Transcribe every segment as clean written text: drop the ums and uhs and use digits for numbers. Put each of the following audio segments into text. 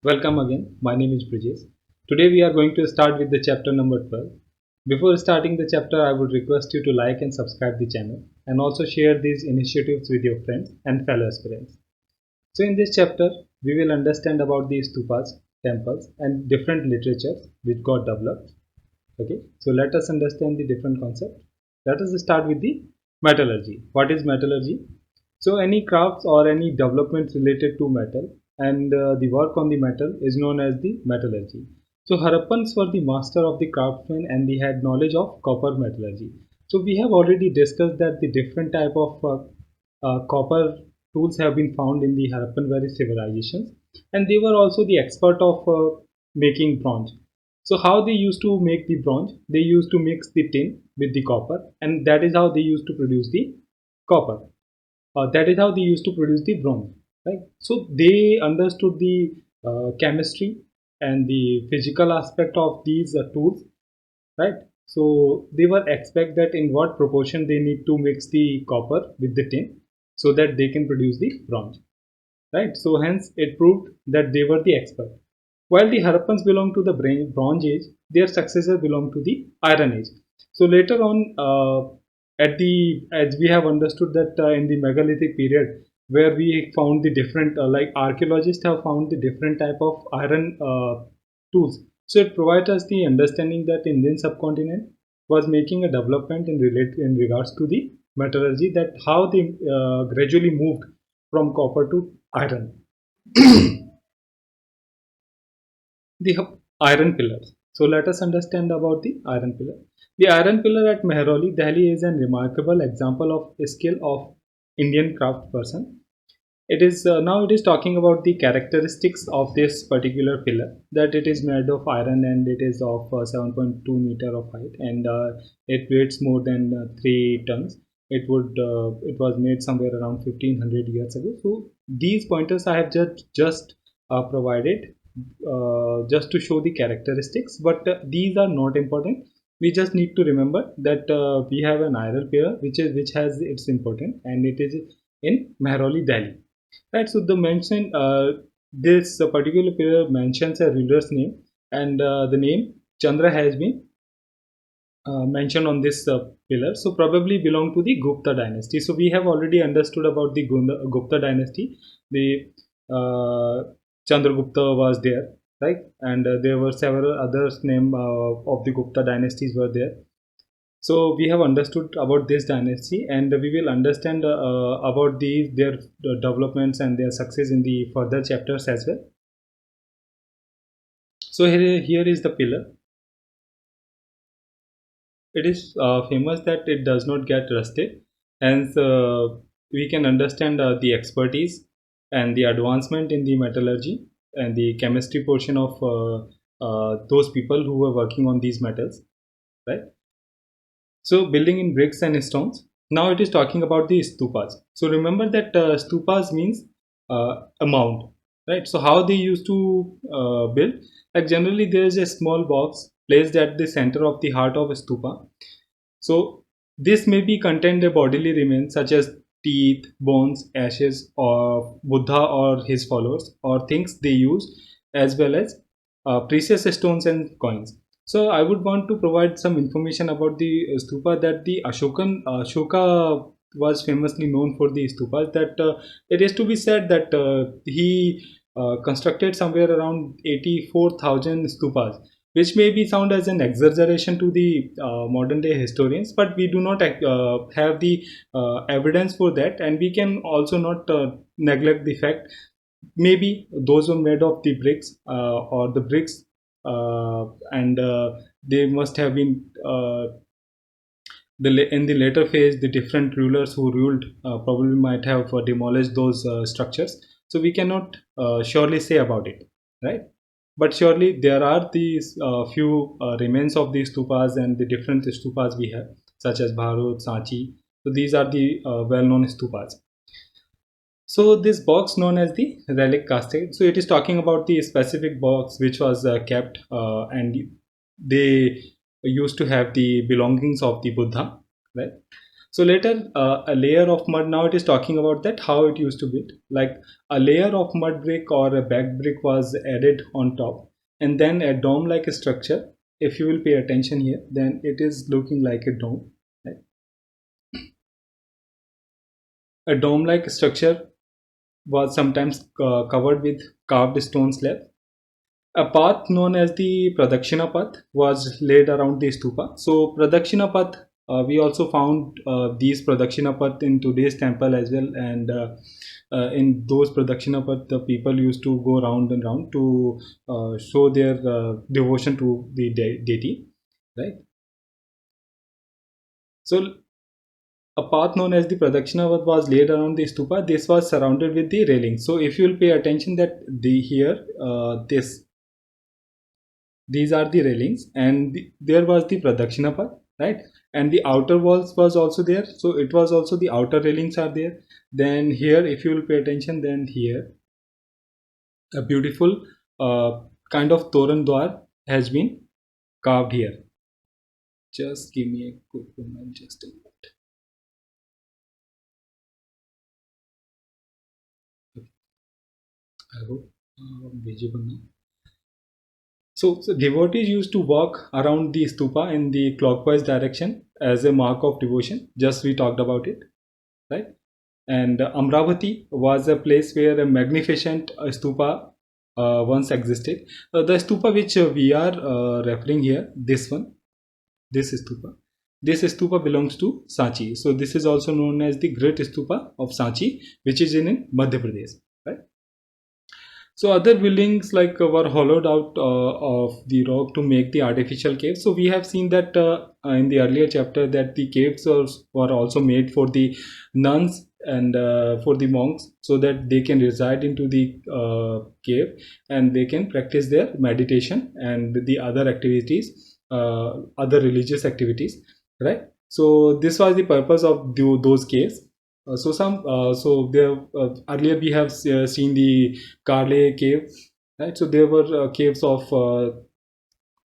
Welcome again. My name is Brijesh. Today we are going to start with the chapter number 12. Before starting the chapter, I would request you to like and subscribe the channel and also share these initiatives with your friends and fellow aspirants. So in this chapter, we will understand about the stupas, temples and different literatures which got developed. Okay, so let us understand the different concepts. Let us start with the metallurgy. What is metallurgy? So any crafts or any developments related to metal and the work on the metal is known as the metallurgy. So Harappans were the master of the craftsmen and they had knowledge of copper metallurgy. So we have already discussed that the different type of copper tools have been found in the Harappan Valley civilizations, and they were also the expert of making bronze. So how they used to make the bronze? They used to mix the tin with the copper, and that is how they used to produce the copper. That is how they used to produce the bronze, right? So they understood the chemistry and the physical aspect of these tools, right? So they were expect that in what proportion they need to mix the copper with the tin so that they can produce the bronze, right? So hence it proved that they were the expert. While the Harappans belong to the Bronze Age, their successor belonged to the Iron Age. So later on, as we have understood that in the megalithic period, where we found the different, like archaeologists have found the different type of iron tools. So it provides us the understanding that Indian subcontinent was making a development in regards to the metallurgy, that how they gradually moved from copper to iron. The iron pillars. So let us understand about the iron pillar. The iron pillar at Mehrauli, Delhi is a remarkable example of skill of Indian craft person. It is now it is talking about the characteristics of this particular pillar, that it is made of iron and it is of 7.2 meter of height, and it weighs more than 3 tons. It was made somewhere around 1500 years ago. So these pointers I have just provided just to show the characteristics, but these are not important. We just need to remember that we have an iron pillar which has its importance, and it is in Mehrauli, Delhi. Right, so the mention this particular pillar mentions a ruler's name, and the name Chandra has been mentioned on this pillar. So probably belong to the Gupta dynasty. So we have already understood about the Gupta dynasty. The Chandragupta was there, right? And there were several others name of the Gupta dynasties were there. So we have understood about this dynasty, and we will understand about their developments and their success in the further chapters as well. So here is the pillar. It is famous that it does not get rusted, hence we can understand the expertise and the advancement in the metallurgy and the chemistry portion of those people who were working on these metals, right? So building in bricks and stones. Now it is talking about the stupas. So remember that stupas means a mound, right? So how they used to build? Like generally there is a small box placed at the center of the heart of a stupa. So this may be contain the bodily remains such as teeth, bones, ashes of Buddha or his followers, or things they use, as well as precious stones and coins. So I would want to provide some information about the stupa, that the Ashoka was famously known for the stupas. That it is to be said that he constructed somewhere around 84,000 stupas, which may be sound as an exaggeration to the modern day historians, but we do not have the evidence for that, and we can also not neglect the fact maybe those were made of the bricks or the bricks, and they must have been in the later phase the different rulers who ruled probably might have demolished those structures, so we cannot surely say about it, right? But surely there are these few remains of these stupas and the different stupas we have, such as Bharut, Sachi. So these are the well-known stupas. So this box known as the relic casting. So it is talking about the specific box which was kept, and they used to have the belongings of the Buddha, right? So later a layer of mud, now it is talking about that how it used to be, like a layer of mud brick or a back brick was added on top, and then a dome like structure. If you will pay attention here, then it is looking like a dome, right? A dome like structure was sometimes covered with carved stone slab. A path known as the Pradakshina path was laid around the stupa. So Pradakshina path, we also found these Pradakshina path in today's temple as well, and in those Pradakshina path, the people used to go round and round to show their devotion to the deity, right? So a path known as the Pradakshina path was laid around the stupa. This was surrounded with the railing. So if you will pay attention that the here these are the railings, and there was the Pradakshina path, right? And the outer walls was also there, so it was also the outer railings are there. Then here, if you will pay attention, then here a beautiful kind of Toran Dwar has been carved here. Just give me a quick moment, just a minute. I hope visible now. So devotees used to walk around the stupa in the clockwise direction as a mark of devotion. Just we talked about it, right? And Amravati was a place where a magnificent stupa once existed. The stupa which we are referring here, this one, this stupa belongs to Sachi. So this is also known as the Great Stupa of Sachi, which is in Madhya Pradesh, right? So other buildings like were hollowed out of the rock to make the artificial caves. So we have seen that in the earlier chapter that the caves were also made for the nuns and for the monks, so that they can reside into the cave and they can practice their meditation and the other activities, other religious activities, right? So this was the purpose of those caves. So there earlier we have seen the Karle cave, right? So there were caves of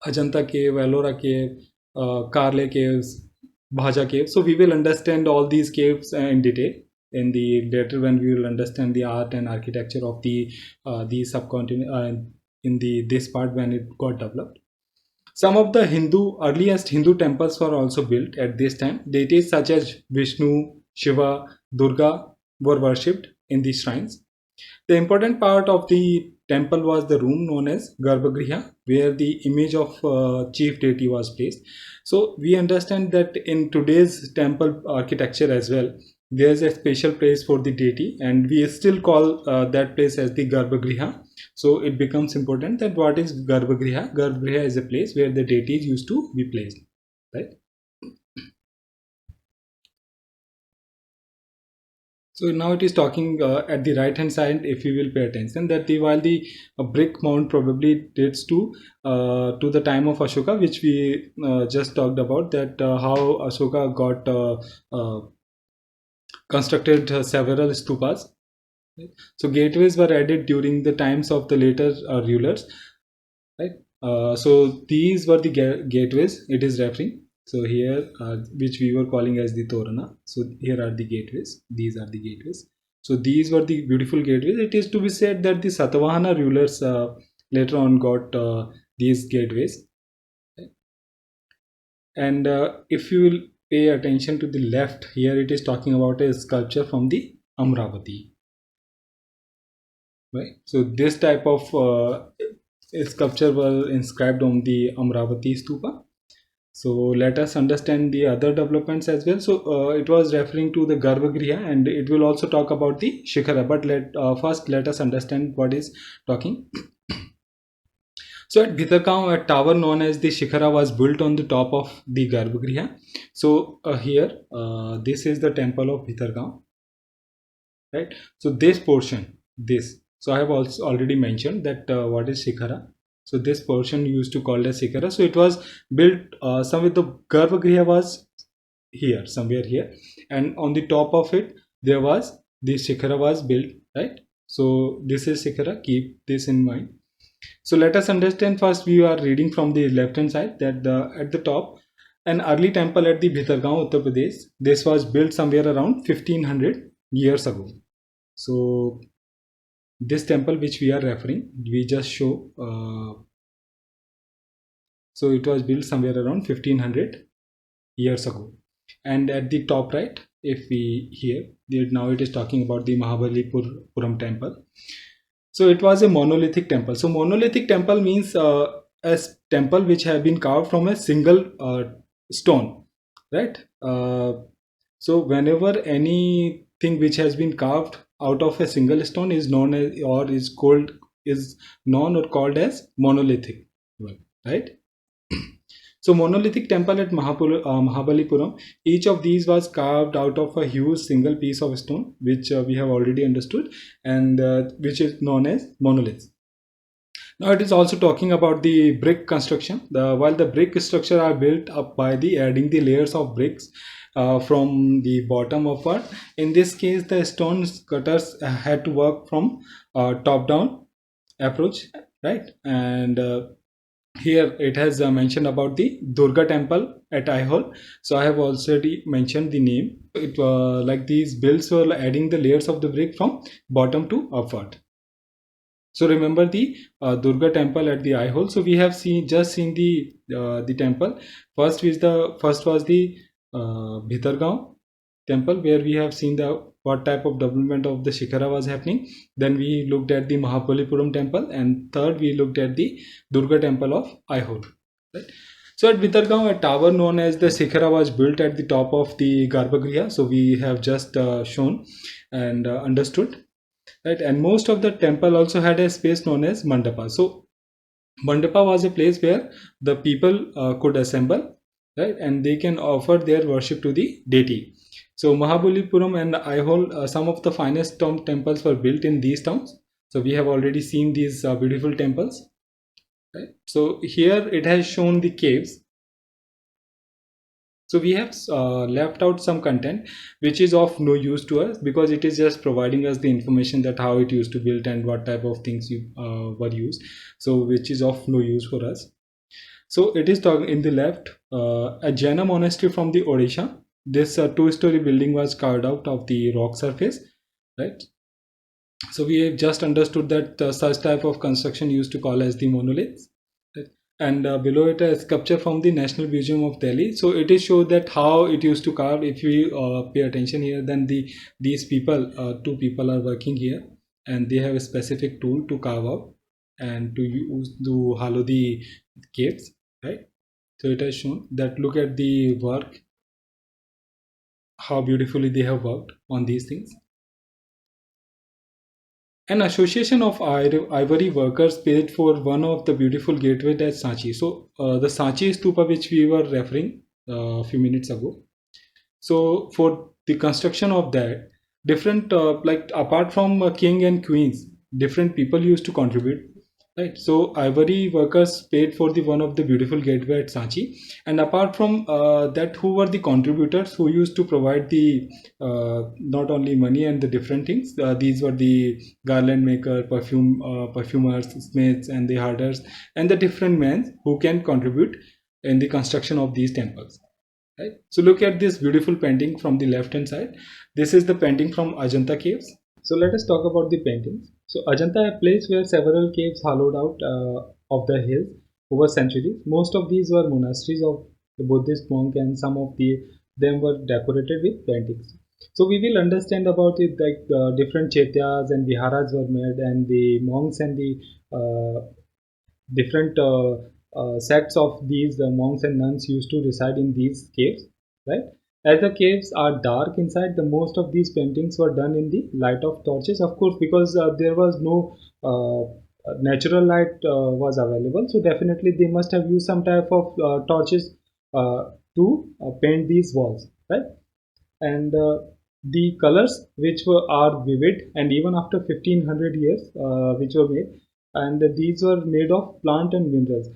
Ajanta cave, Ellora cave, Karle caves, Bhaja cave. So we will understand all these caves in detail in the later when we will understand the art and architecture of the subcontinent in the this part when it got developed. Some of the earliest Hindu temples were also built at this time. Deities such as Vishnu, Shiva, Durga were worshipped in these shrines. The important part of the temple was the room known as Garbhagriha, where the image of chief deity was placed. So we understand that in today's temple architecture as well, there's a special place for the deity, and we still call that place as the Garbhagriha. So it becomes important that what is Garbhagriha? Garbhagriha is a place where the deities used to be placed, right? So now it is talking at the right hand side, if you will pay attention, that while the brick mound probably dates to the time of Ashoka, which we just talked about, that how Ashoka got constructed several stupas. Right? So gateways were added during the times of the later rulers, right? So these were the gateways it is referring. So here, which we were calling as the Torana. So here are the gateways. These are the gateways. So these were the beautiful gateways. It is to be said that the Satavahana rulers later on got these gateways. And if you will pay attention to the left, here it is talking about a sculpture from the Amravati. Right. So this type of sculpture was inscribed on the Amravati Stupa. So let us understand the other developments as well. So it was referring to the Garbhagriha, and it will also talk about the Shikhara. But first let us understand what is talking. So at Vitargam, a tower known as the Shikhara was built on the top of the Garbhagriha. So here, this is the temple of Vitargam, right? So this portion, this. So I have also already mentioned that what is Shikhara. So this portion used to call as Shikhara. So it was built somewhere, the Garbhagriha was here, somewhere here, and on the top of it there was the Shikhara was built, right? So this is Shikhara, keep this in mind. So let us understand first, we are reading from the left hand side that at the top an early temple at the Vitargam, Uttar Pradesh. This was built somewhere around 1500 years ago. So this temple which we are referring, we just show. So it was built somewhere around 1500 years ago. And at the top right, if we here, now it is talking about the Mahabalipur Puram temple. So it was a monolithic temple. So monolithic temple means a temple which have been carved from a single stone, right? So whenever anything which has been carved out of a single stone is known as, or is known or called as monolithic, right? So monolithic temple at Mahabalipuram, each of these was carved out of a huge single piece of stone, which we have already understood, and which is known as monoliths. Now it is also talking about the brick construction. While the brick structure are built up by the adding the layers of bricks from the bottom upward. In this case, the stone cutters had to work from top down approach, right? And here it has mentioned about the Durga temple at Aihole. So I have already mentioned the name. It like these builds were adding the layers of the brick from bottom to upward. So remember the Durga temple at the Aihole. So we have just seen the temple. First was the Vitargam temple, where we have seen what type of development of the Shikhara was happening. Then we looked at the Mahabalipuram temple, and third we looked at the Durga temple of Aihole. Right? So at Vitargam, a tower known as the Shikhara was built at the top of the Garbhagriha. So we have just shown and understood, right? And most of the temple also had a space known as Mandapa. So Mandapa was a place where the people could assemble, right? And they can offer their worship to the deity. So Mahabalipuram and Aihole, some of the finest temples were built in these towns. So we have already seen these beautiful temples, right? So here it has shown the caves. So we have left out some content which is of no use to us, because it is just providing us the information that how it used to build and what type of things were used. So which is of no use for us. So it is talking in the left, a Jaina Monastery from the Odisha. This two-story building was carved out of the rock surface, right? So we have just understood that such type of construction used to call as the monoliths. Right? And below it a sculpture from the National Museum of Delhi. So it is show that how it used to carve. If we pay attention here, then these people, two people are working here, and they have a specific tool to carve out and to use to hollow the caves, right? So it has shown that, look at the work, how beautifully they have worked on these things. An association of ivory workers paid for one of the beautiful gateways at Sachi. So the Sachi Stupa, which we were referring a few minutes ago. So for the construction of that, different like apart from king and queens, different people used to contribute. Right, so ivory workers paid for the one of the beautiful gateway at Sanchi, and apart from that, who were the contributors who used to provide the not only money and the different things. These were the garland maker, perfumers, smiths, and the herders, and the different men who can contribute in the construction of these temples. Right. So look at this beautiful painting from the left hand side. This is the painting from Ajanta Caves. So let us talk about the paintings. So Ajanta, a place where several caves hollowed out of the hills over centuries. Most of these were monasteries of the Buddhist monk, and some of them were decorated with paintings. So we will understand about it, like different chaityas and viharas were made, and the monks and the different sects of these monks and nuns used to reside in these caves, right? As the caves are dark inside, the most of these paintings were done in the light of torches, of course, because there was no natural light was available. So definitely they must have used some type of torches to paint these walls, right? And the colors which are vivid, and even after 1500 years which were made, and these were made of plant and minerals.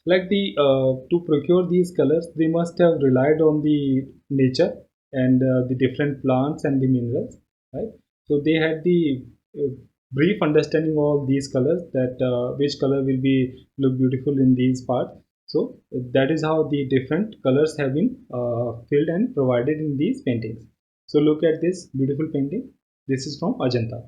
Like to procure these colors, they must have relied on the nature and the different plants and the minerals, right? So they had the brief understanding of these colors, that which color will be look beautiful in these parts. So that is how the different colors have been filled and provided in these paintings. So look at this beautiful painting. This is from Ajanta.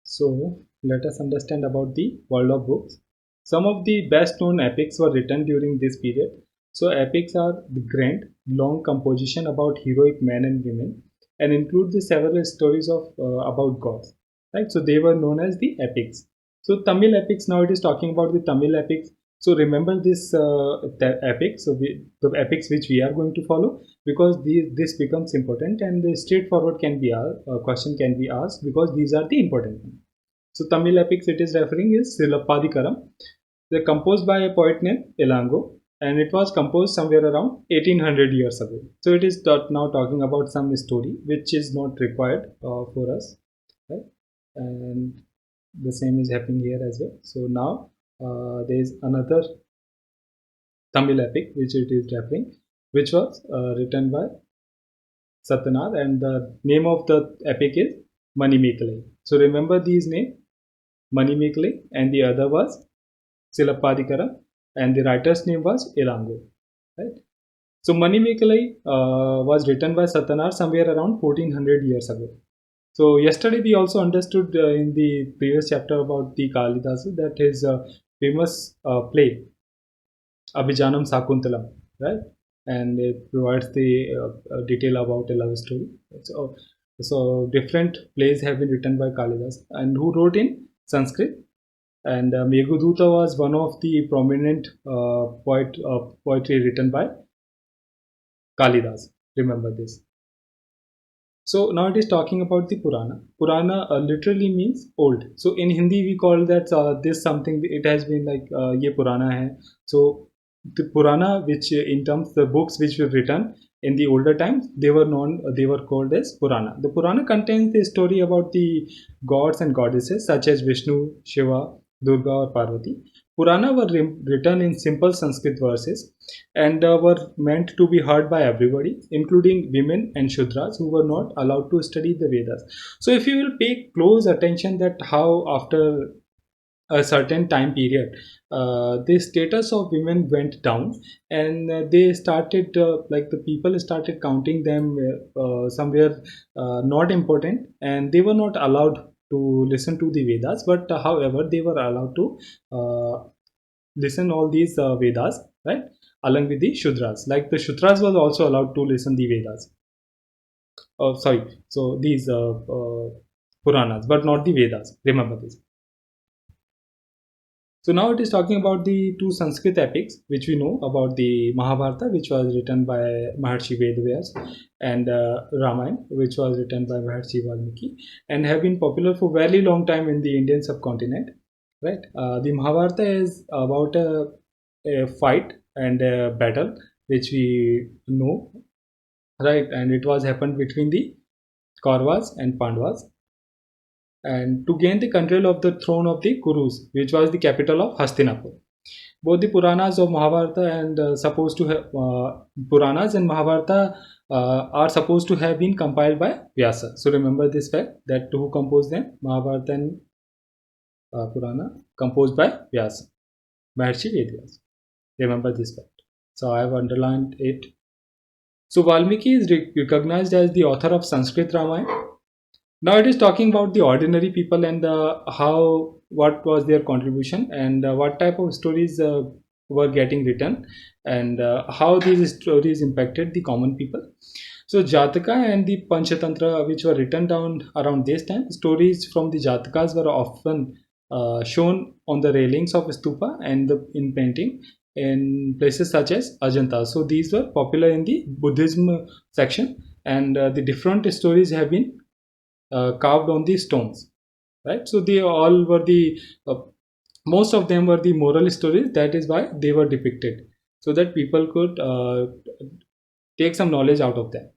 So let us understand about the world of books. Some of the best known epics were written during this period. So epics are the grand, long composition about heroic men and women and include the several stories of about gods. Right? So they were known as the epics. So Tamil epics, now it is talking about the Tamil epics. So remember this epic. So the epics which we are going to follow, because this becomes important and the straightforward can be question can be asked because these are the important ones. So Tamil epics it is referring is Silappatikaram. They're composed by a poet named Elango, and it was composed somewhere around 1800 years ago. So it is now talking about some story which is not required for us, right? And the same is happening here as well. So now there is another Tamil epic which it is referring, which was written by Satyanar, and the name of the epic is Manimekalai. So remember these names, Manimekalai, and the other was Silappatikaram, and the writer's name was Ilango. Right? So Manimekalai was written by Satyanar somewhere around 1400 years ago. So yesterday we also understood in the previous chapter about the Kalidasu that his famous play Abhijanam Sakuntalam, right? And it provides the detail about a love story. So different plays have been written by Kalidas, and who wrote in Sanskrit. And Meghuduta was one of the prominent poetry written by Kalidas. Remember this. So now it is talking about the Purana. Purana literally means old. So in Hindi we call that this something. It has been like ye Purana hai. So the Purana, which in terms the books which were written in the older times, they were called as Purana. The Purana contains the story about the gods and goddesses such as Vishnu, Shiva, Durga or Parvati. Purana were written in simple Sanskrit verses and were meant to be heard by everybody, including women and Shudras who were not allowed to study the Vedas. So if you will pay close attention that how after a certain time period the status of women went down, and they started like the people started counting them somewhere not important, and they were not allowed to listen to the Vedas, but however they were allowed to listen all these Vedas, right, along with the Shudras. Like the Shudras was also allowed to listen the Vedas. Sorry, so these Puranas, but not the Vedas. Remember this. So now it is talking about the two Sanskrit epics which we know about, the Mahabharata, which was written by Maharshi Vedavyas, and Ramayana, which was written by Maharshi Valmiki, and have been popular for very long time in the Indian subcontinent. Right? The Mahabharata is about a fight and a battle which we know, right? And it was happened between the Kauravas and Pandavas, and to gain the control of the throne of the Kurus, which was the capital of Hastinapur. Both the Puranas of Mahabharata and supposed to have Puranas and Mahabharata are supposed to have been compiled by Vyasa. So remember this fact that who composed them? Mahabharata and Purana composed by Vyasa, Maharshi Vedyas. Remember this fact. So I have underlined it. So Valmiki is recognized as the author of Sanskrit Ramayana. Now it is talking about the ordinary people and what was their contribution, and what type of stories were getting written, and how these stories impacted the common people. So Jataka and the Panchatantra, which were written down around this time, stories from the Jatakas were often shown on the railings of stupa and in painting in places such as Ajanta. So these were popular in the Buddhism section, and the different stories have been carved on the stones, right? So they all were the most of them were the moral stories. That is why they were depicted, so that people could take some knowledge out of them.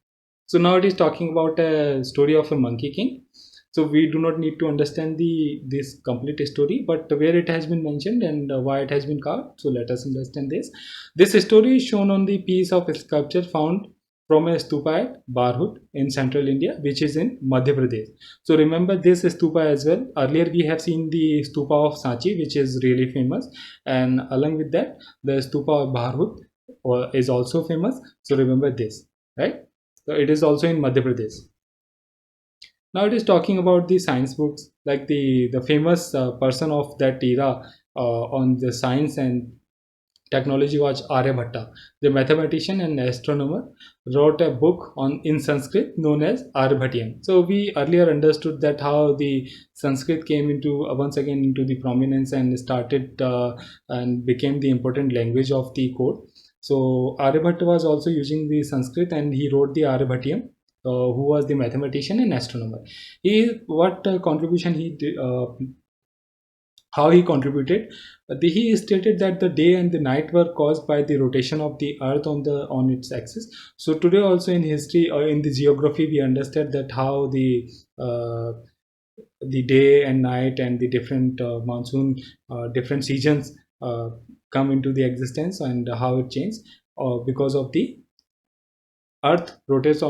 So now it is talking about a story of a monkey king. So we do not need to understand this complete story, but where it has been mentioned and why it has been carved. So let us understand this. This story is shown on the piece of sculpture found from a stupa at Barhut in central India, which is in Madhya Pradesh. So remember this stupa as well. Earlier we have seen the stupa of Sachi, which is really famous, and along with that, the stupa of Barhut is also famous. So remember this, right? So it is also in Madhya Pradesh. Now it is talking about the science books, like the famous person of that era on the science and technology was Aryabhatta. The mathematician and astronomer wrote a book on in Sanskrit known as Aryabhatiam. So we earlier understood that how the Sanskrit came into once again into the prominence and started and became the important language of the code. So Aryabhatta was also using the Sanskrit and he wrote the Aryabhatiam. Who was the mathematician and astronomer? What contribution he did, how he contributed. He stated that the day and the night were caused by the rotation of the earth on its axis. So today also in history or in the geography we understand that how the day and night and the different monsoon different seasons come into the existence and how it changed because of the earth rotates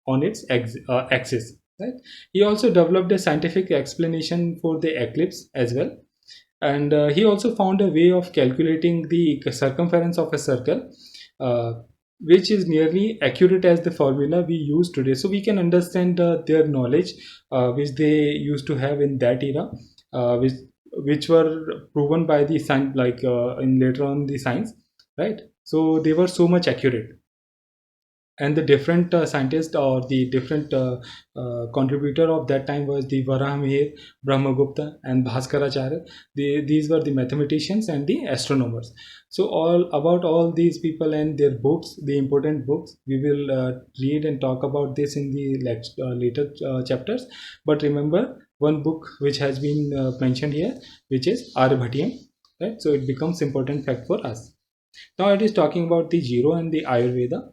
on its axis, right? He also developed a scientific explanation for the eclipse as well, and he also found a way of calculating the circumference of a circle, uh, which is nearly accurate as the formula we use today. So we can understand their knowledge which they used to have in that era, which were proven by the science, like in later on the science, right? So they were so much accurate, and the different scientists or the different contributor of that time was the Varahamihir, Brahmagupta, and Bhaskaracharya. These were the mathematicians and the astronomers. So all about all these people and their books, the important books, we will read and talk about this in the later chapters. But remember one book which has been mentioned here, which is Aryabhatiam, right? So it becomes important fact for us. Now it is talking about the zero and the Ayurveda.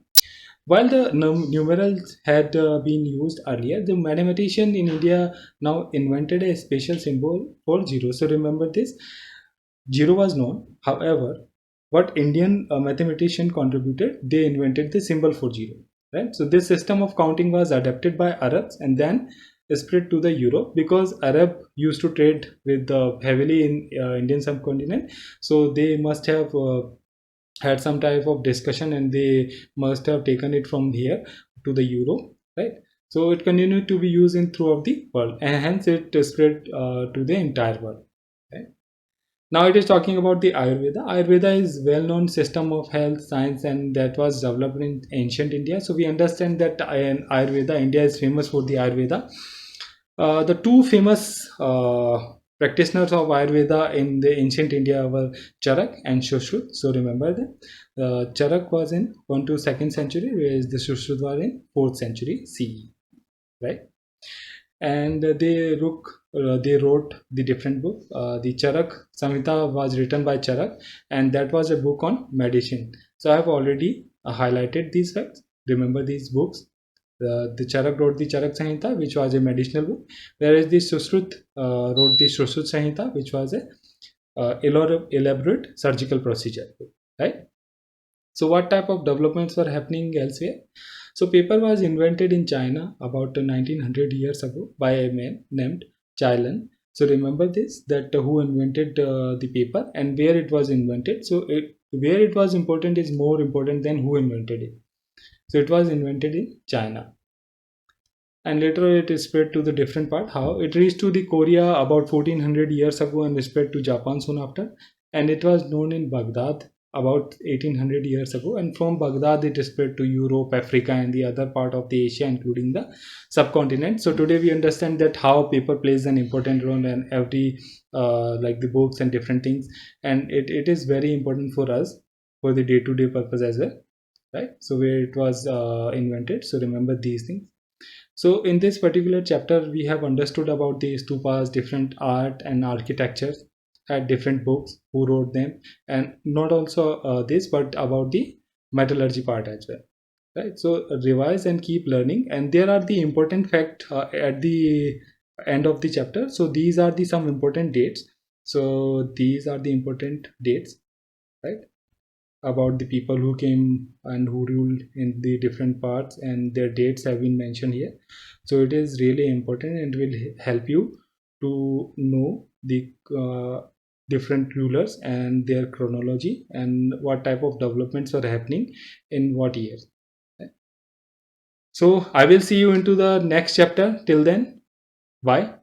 While the numerals had been used earlier, the mathematician in India now invented a special symbol for zero. So remember this, zero was known. However, what Indian mathematician contributed, they invented the symbol for zero. Right. So this system of counting was adapted by Arabs and then spread to the Europe because Arab used to trade with heavily in Indian subcontinent. So they must have had some type of discussion and they must have taken it from here to the Euro, right? So it continued to be used in throughout the world and hence it spread to the entire world, right? Now it is talking about the Ayurveda. Ayurveda is well-known system of health science and that was developed in ancient India. So we understand that in Ayurveda, India is famous for the Ayurveda. The two famous practitioners of Ayurveda in the ancient India were Charak and Shushruta. So remember that Charak was in 1 to 2nd century, whereas the Shushruta was in 4th century CE, right? And they wrote the different book. The Charak Samhita was written by Charak, and that was a book on medicine. So I have already highlighted these facts. Remember these books. The Charak wrote the Charak Samhita, which was a medicinal book, whereas the Sushrut wrote the Sushrut Samhita, which was a elaborate surgical procedure, right? So what type of developments were happening elsewhere? So paper was invented in China about 1900 years ago by a man named Chailan. So remember this, that who invented the paper and where it was invented. So where it was important is more important than who invented it. So it was invented in China. And later it is spread to the different part. How it reached to the Korea about 1400 years ago and spread to Japan soon after. And it was known in Baghdad about 1800 years ago. And from Baghdad it spread to Europe, Africa, and the other part of the Asia, including the subcontinent. So today we understand that how paper plays an important role in every like the books and different things. And it is very important for us for the day-to-day purpose as well, right? So where it was invented. So remember these things. So in this particular chapter, we have understood about the stupas, different art and architectures, had different books, who wrote them, and not also this, but about the metallurgy part as well. Right. So revise and keep learning, and there are the important fact at the end of the chapter. So these are the some important dates. So these are the important dates, right? about the people who came and who ruled in the different parts, and their dates have been mentioned here. So it is really important and will help you to know the different rulers and their chronology and what type of developments are happening in what years. So I will see you into the next chapter. Till then, bye.